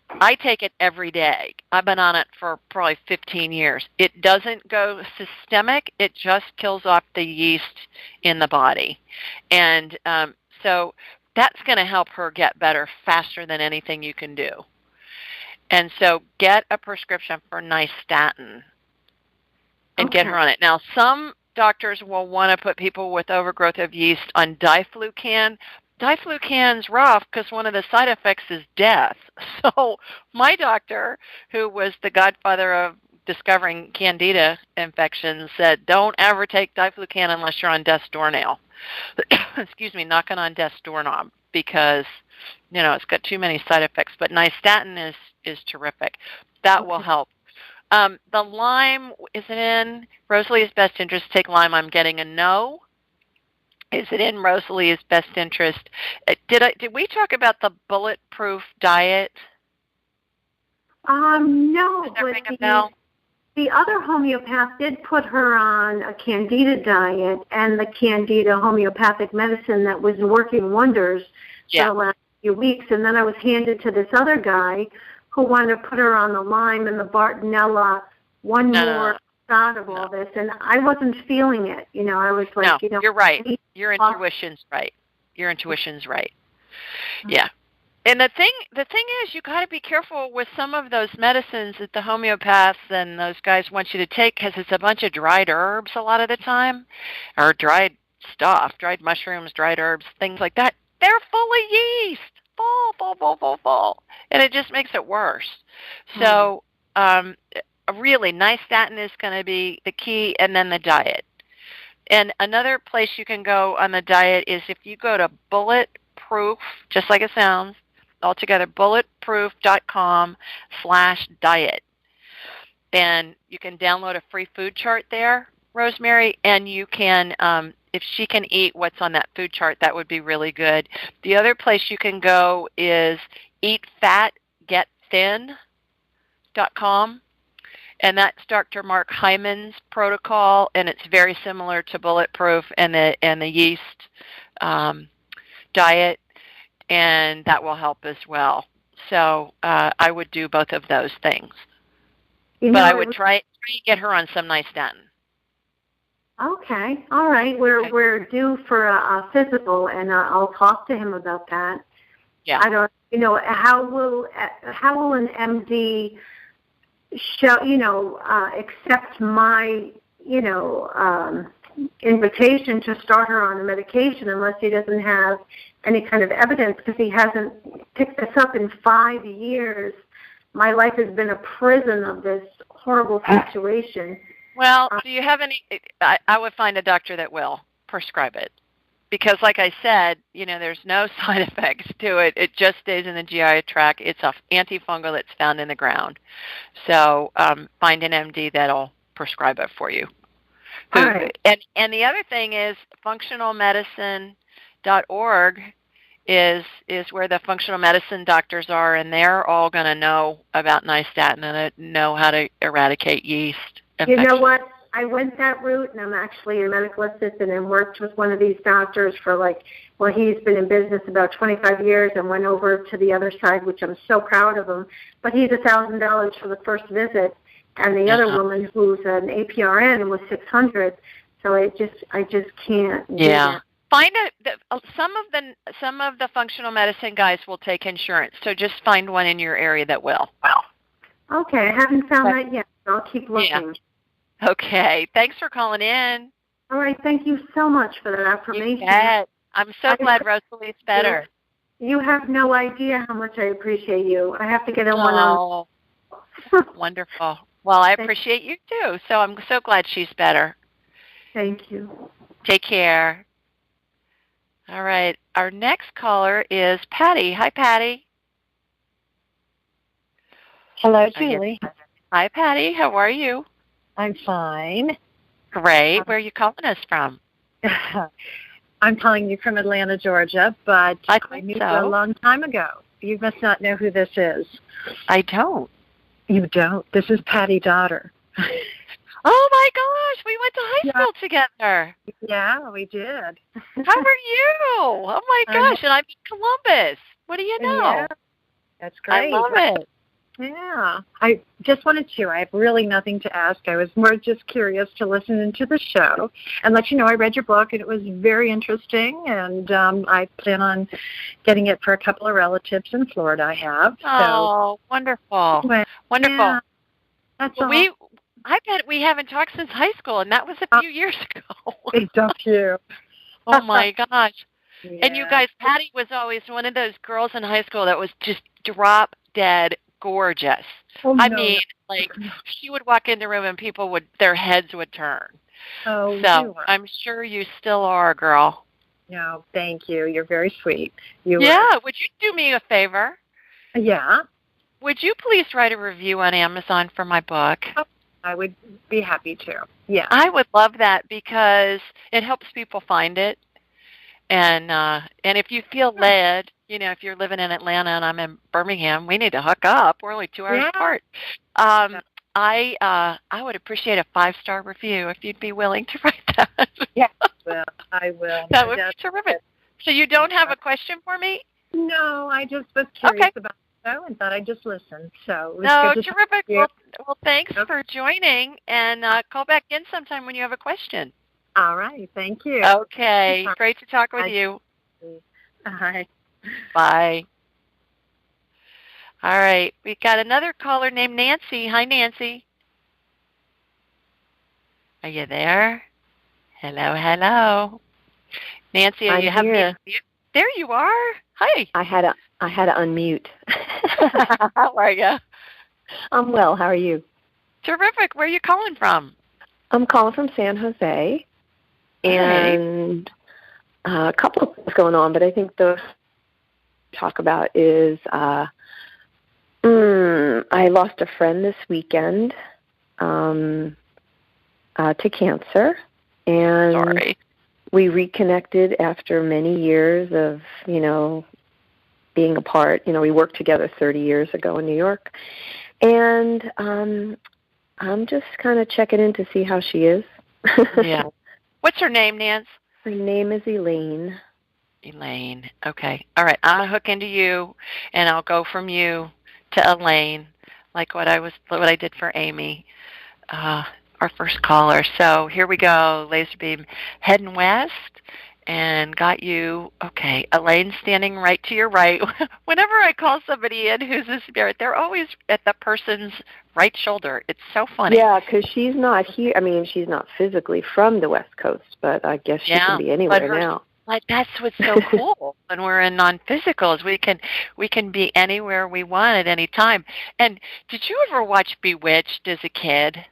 I take it every day. I've been on it for probably 15 years. It doesn't go systemic. It just kills off the yeast in the body. And so that's going to help her get better faster than anything you can do. And so get a prescription for nystatin and get her on it. Now, some doctors will want to put people with overgrowth of yeast on diflucan. Diflucan's rough because one of the side effects is death. So my doctor, who was the godfather of discovering candida infections, said, don't ever take diflucan unless you're on death's doornail. Excuse me, knocking on death's doorknob, because, you know, it's got too many side effects. But nystatin is terrific. That will help. The Lyme, is it in Rosalie's best interest to take Lyme? I'm getting a no. Is it in Rosalie's best interest? Did we talk about the bulletproof diet? No. Does that ring a bell? The other homeopath did put her on a candida diet and the candida homeopathic medicine that was working wonders for the last few weeks. And then I was handed to this other guy who wanted to put her on the Lyme and the Bartonella, more shot of all this. And I wasn't feeling it. You know, I was like, you know. You're right. Your intuition's right. Your intuition's right. Yeah. And the thing is, you got to be careful with some of those medicines that the homeopaths and those guys want you to take, because it's a bunch of dried herbs a lot of the time, or dried stuff, dried mushrooms, dried herbs, things like that. They're full of yeast, full, and it just makes it worse. So, really, nystatin is going to be the key, and then the diet. And another place you can go on the diet is if you go to Bulletproof, just like it sounds, altogether, bulletproof.com/diet. And you can download a free food chart there, Rosemary, and you can, if she can eat what's on that food chart, that would be really good. The other place you can go is eatfatgetthin.com. And that's Dr. Mark Hyman's protocol, and it's very similar to Bulletproof and the yeast diet, and that will help as well. So I would do both of those things. But I would try to get her on some nystatin. Okay, all right. We're due for a physical, and I'll talk to him about that. Yeah. I don't. You know, how will an MD accept my, invitation to start her on the medication unless he doesn't have any kind of evidence, because he hasn't picked this up in 5 years. My life has been a prison of this horrible situation. Well, do you have any? I would find a doctor that will prescribe it. Because, like I said, there's no side effects to it. It just stays in the GI tract. It's an antifungal that's found in the ground. So find an MD that'll prescribe it for you. All right. And the other thing is functionalmedicine.org is where the functional medicine doctors are, and they're all going to know about nystatin and know how to eradicate yeast infection. You know what? I went that route, and I'm actually a medical assistant and worked with one of these doctors for he's been in business about 25 years and went over to the other side, which I'm so proud of him. But he's $1,000 for the first visit, and the other woman who's an APRN was $600. So I just can't. Yeah. Find some of the functional medicine guys will take insurance, so just find one in your area that will. Okay, I haven't found that yet. So I'll keep looking. Yeah. Okay. Thanks for calling in. All right. Thank you so much for that information. You bet. I'm so glad Rosalie's better. You have no idea how much I appreciate you. I have to get a one-on. Wonderful. Well, I appreciate you too. So I'm so glad she's better. Thank you. Take care. All right. Our next caller is Patty. Hi, Patty. Hello, Julie. Hi, Patty. How are you? I'm fine. Great. Where are you calling us from? I'm calling you from Atlanta, Georgia, but I knew you a long time ago. You must not know who this is. I don't. You don't? This is Patty Daughter. Oh, my gosh. We went to high school together. Yeah, we did. How are you? Oh, my gosh. And I'm in Columbus. What do you know? Yeah, that's great. I love it. Yeah. I just wanted to. I have really nothing to ask. I was more just curious to listen into the show and let you know I read your book, and it was very interesting, and I plan on getting it for a couple of relatives in Florida I have. Oh, wonderful. Wonderful. Yeah, that's all. I bet we haven't talked since high school, and that was a few years ago. It's a few. Oh, my gosh. Yeah. And you guys, Patty was always one of those girls in high school that was just drop dead gorgeous. I mean, like, she would walk in the room and their heads would turn. Oh, so I'm sure you still are, girl. No, thank you. You're very sweet. Would you do me a favor? Yeah. Would you please write a review on Amazon for my book? Oh, I would be happy to. Yeah. I would love that because it helps people find it. And if you feel led, if you're living in Atlanta and I'm in Birmingham, we need to hook up. We're only 2 hours apart. I would appreciate a 5-star review if you'd be willing to write that. Yeah, well, I will. That would be terrific. So you don't have a question for me? No, I just was curious about the show and thought I'd just listen. So terrific. Well, thanks for joining, and call back in sometime when you have a question. All right. Thank you. Okay. Great to talk with you. Bye. Bye. All right. We got another caller named Nancy. Hi, Nancy. Are you there? Hello. Nancy, are you here? There you are. Hi. I had to unmute. How are you? I'm well. How are you? Terrific. Where are you calling from? I'm calling from San Jose. And a couple of things going on, but I think the talk about is I lost a friend this weekend to cancer, and we reconnected after many years of being apart. We worked together 30 years ago in New York, and I'm just kind of checking in to see how she is. Yeah. What's her name, Nance? Her name is Elaine. Elaine. Okay. All right. I'm going to hook into you, and I'll go from you to Elaine, like what I did for Amy, our first caller. So here we go. Laser beam heading west, and got you. Okay. Elaine standing right to your right. Whenever I call somebody in who's a spirit, they're always at the person's right shoulder. It's so funny. Yeah, because she's not here. I mean, she's not physically from the West Coast, but I guess she can be anywhere now. Like, that's what's so cool when we're in non-physicals. We can be anywhere we want at any time. And did you ever watch Bewitched as a kid?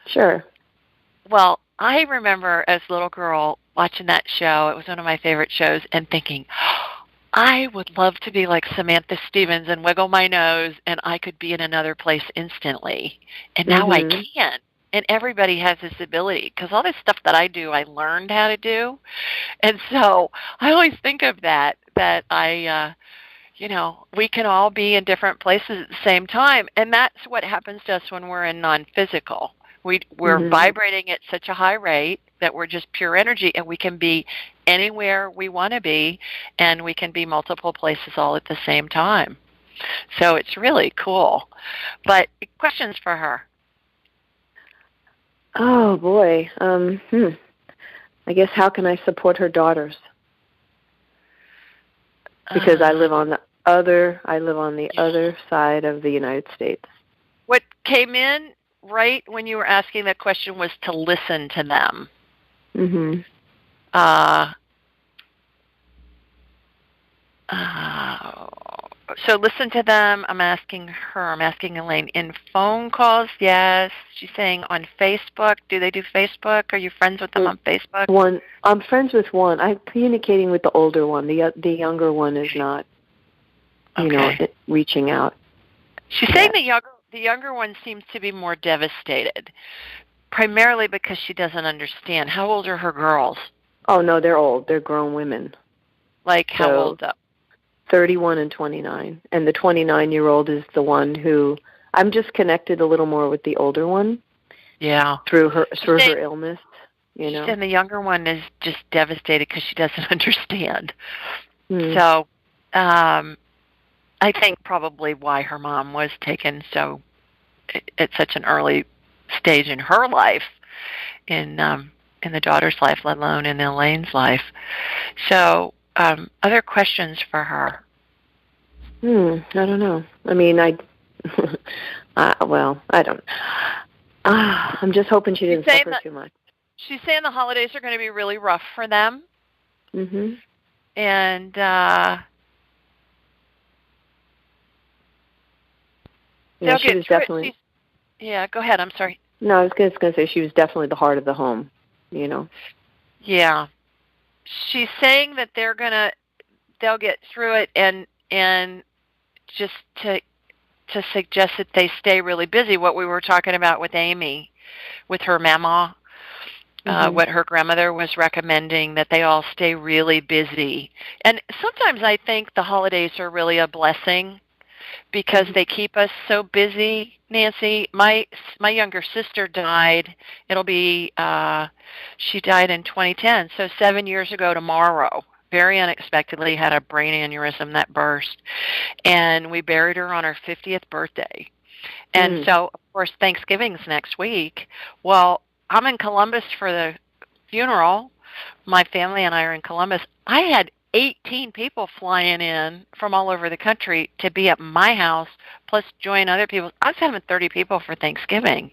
Sure. Well, I remember as a little girl watching that show. It was one of my favorite shows, and thinking, I would love to be like Samantha Stevens and wiggle my nose, and I could be in another place instantly. And now I can. And everybody has this ability, because all this stuff that I do, I learned how to do. And so I always think of that I, we can all be in different places at the same time. And that's what happens to us when we're in non-physical. We're vibrating at such a high rate that we're just pure energy, and we can be anywhere we want to be, and we can be multiple places all at the same time. So it's really cool. But questions for her? Oh, boy. I guess how can I support her daughters? Because I live on the other side of the United States. What came in right when you were asking that question was to listen to them. So listen to them. I'm asking Elaine, in phone calls, yes. She's saying on Facebook. Do they do Facebook? Are you friends with them on Facebook? I'm friends with one. I'm communicating with the older one. The younger one is not, reaching out. She's saying the younger one seems to be more devastated, primarily because she doesn't understand. How old are her girls? Oh, no, they're old. They're grown women. Like how old, though? 31 and 29. And the 29-year-old is the one who I'm just connected a little more with the older one. Yeah. Through her illness, And the younger one is just devastated because she doesn't understand. So, I think probably why her mom was taken so at such an early stage in her life, in the daughter's life, let alone in Elaine's life. So, other questions for her? I don't know. I mean, well, I don't. I'm just hoping she didn't suffer too much. She's saying the holidays are going to be really rough for them. Mm-hmm. And yeah, she was definitely. Yeah, go ahead. I'm sorry. No, I was just going to say she was definitely the heart of the home. You know. Yeah, she's saying that they'll get through it, and just to suggest that they stay really busy. What we were talking about with Amy, with her Mamaw. What her grandmother was recommending, that they all stay really busy. And sometimes I think the holidays are really a blessing because they keep us so busy, Nancy. My younger sister died. She died in 2010, so 7 years ago tomorrow. Very unexpectedly had a brain aneurysm that burst. And we buried her on her 50th birthday. And so, of course, Thanksgiving's next week. Well, I'm in Columbus for the funeral. My family and I are in Columbus. I had 18 people flying in from all over the country to be at my house, plus join other people. I was having 30 people for Thanksgiving.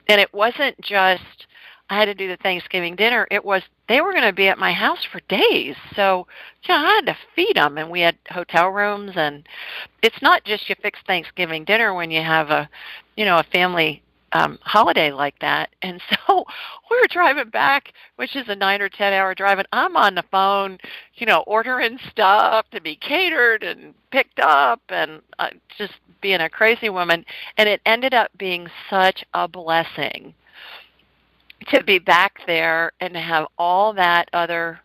And it wasn't just I had to do the Thanksgiving dinner. It was they were going to be at my house for days. So, I had to feed them, and we had hotel rooms. And it's not just you fix Thanksgiving dinner when you have a family holiday like that. And so we were driving back, which is a 9 or 10 hour drive, and I'm on the phone, ordering stuff to be catered and picked up, and just being a crazy woman. And it ended up being such a blessing to be back there and to have all that other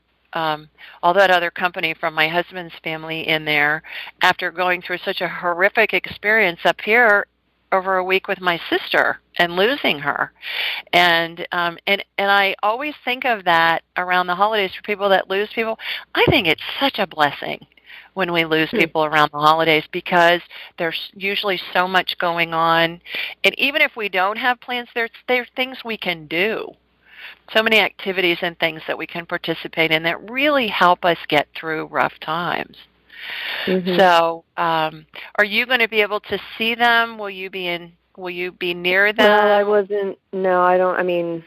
company from my husband's family in there after going through such a horrific experience up here over a week with my sister and losing her. And I always think of that around the holidays for people that lose people. I think it's such a blessing when we lose people around the holidays because there's usually so much going on. And even if we don't have plans, there's things we can do. So many activities and things that we can participate in that really help us get through rough times. So, are you going to be able to see them? Will you be near them? Well, I wasn't. No, I don't. I mean,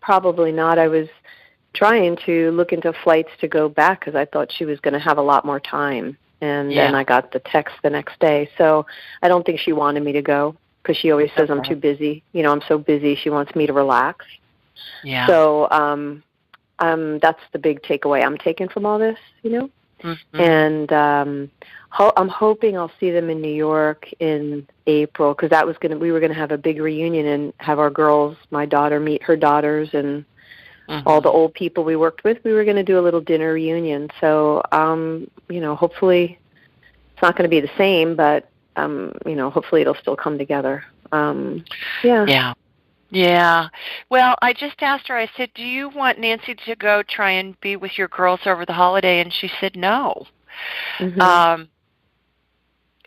probably not. I was trying to look into flights to go back because I thought she was going to have a lot more time. And then I got the text the next day. So I don't think she wanted me to go because she always says I'm too busy. I'm so busy. She wants me to relax. Yeah. So that's the big takeaway I'm taking from all this. And I'm hoping I'll see them in New York in April because we were gonna have a big reunion and have our girls, my daughter, meet her daughters and all the old people we worked with. We were gonna do a little dinner reunion. So hopefully it's not going to be the same, but hopefully it'll still come together. Yeah. Well, I just asked her, I said, do you want Nancy to go try and be with your girls over the holiday? And she said no.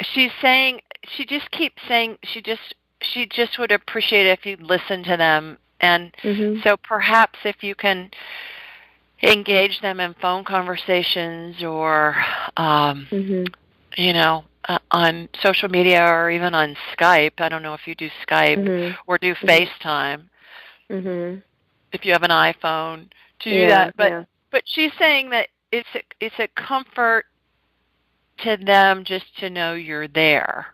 She's saying, she just keeps saying she just would appreciate it if you'd listen to them. And so perhaps if you can engage them in phone conversations or, on social media or even on Skype. I don't know if you do Skype or do FaceTime. If you have an iPhone to do that. But she's saying that it's a comfort to them just to know you're there.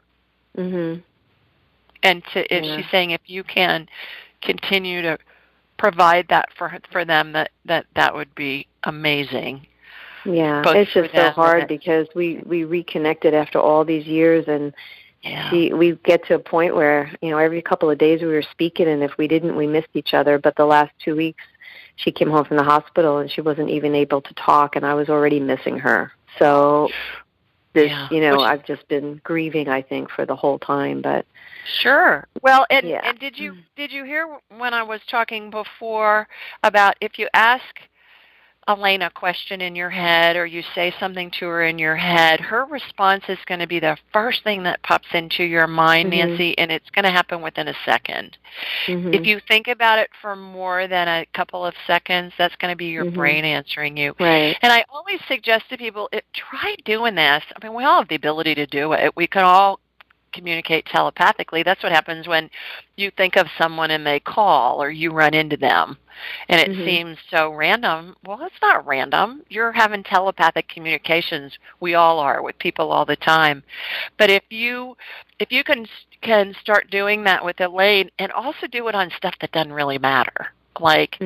And she's saying if you can continue to provide that for them, that would be amazing. Yeah, it's just so hard because we reconnected after all these years, and we get to a point where every couple of days we were speaking, and if we didn't, we missed each other. But the last 2 weeks, she came home from the hospital and she wasn't even able to talk, and I was already missing her. So I've just been grieving, I think, for the whole time. But sure. Well, and did you hear when I was talking before about if you ask Elaine a question in your head or you say something to her in your head, her response is going to be the first thing that pops into your mind, Nancy, and it's going to happen within a second. If you think about it for more than a couple of seconds, that's going to be your brain answering you. Right. And I always suggest to people, try doing this. I mean, we all have the ability to do it. We can all communicate telepathically. That's what happens when you think of someone and they call or you run into them and it seems so random. Well, it's not random. You're having telepathic communications. We all are with people all the time. But if you can start doing that with Elaine and also do it on stuff that doesn't really matter, like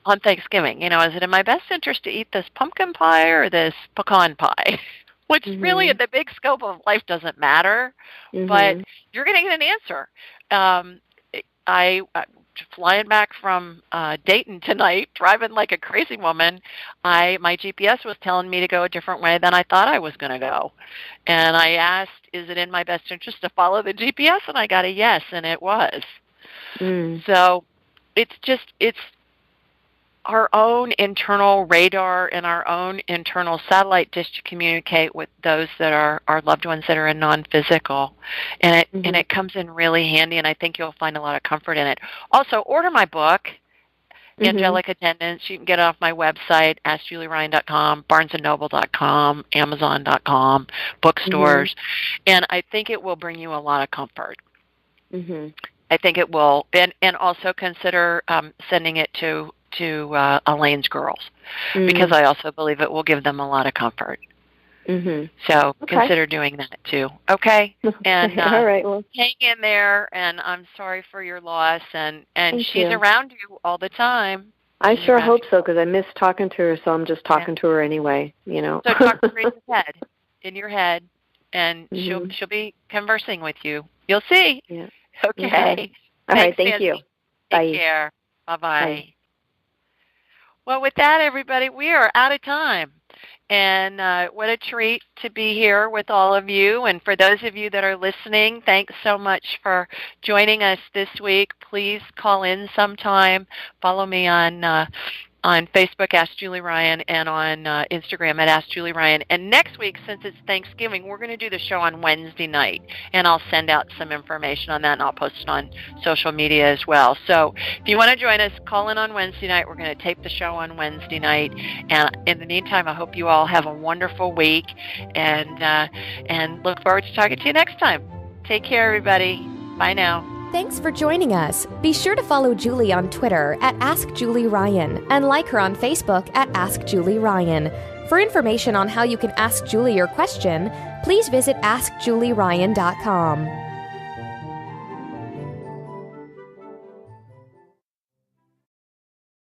on Thanksgiving, is it in my best interest to eat this pumpkin pie or this pecan pie? Which really in the big scope of life doesn't matter, but you're going to get an answer. I flying back from Dayton tonight, driving like a crazy woman, my GPS was telling me to go a different way than I thought I was going to go. And I asked, is it in my best interest to follow the GPS? And I got a yes, and it was. So it's our own internal radar and our own internal satellite dish to communicate with those that are our loved ones that are in non-physical. And it comes in really handy, and I think you'll find a lot of comfort in it. Also, order my book, Angelic Attendance. You can get it off my website, AskJulieRyan.com, BarnesandNoble.com, Amazon.com, bookstores. And I think it will bring you a lot of comfort. I think it will. And also consider sending it to Elaine's girls, because I also believe it will give them a lot of comfort. So consider doing that too. Okay? And all right, well, hang in there, and I'm sorry for your loss, and she's you. around you all the time. I sure hope so, because I miss talking to her, so I'm just talking to her anyway, So talk to her in your head, and she'll be conversing with you. You'll see. Yeah. Okay. All right, thank Nancy. you. Take care. Bye-bye. Well, with that, everybody, we are out of time. And what a treat to be here with all of you. And for those of you that are listening, thanks so much for joining us this week. Please call in sometime. Follow me on Facebook, Ask Julie Ryan, and on Instagram at Ask Julie Ryan. And next week, since it's Thanksgiving, we're going to do the show on Wednesday night. And I'll send out some information on that, and I'll post it on social media as well. So if you want to join us, call in on Wednesday night. We're going to tape the show on Wednesday night. And in the meantime, I hope you all have a wonderful week, and look forward to talking to you next time. Take care, everybody. Bye now. Thanks for joining us. Be sure to follow Julie on Twitter at AskJulieRyan and like her on Facebook at AskJulieRyan. For information on how you can ask Julie your question, please visit AskJulieRyan.com.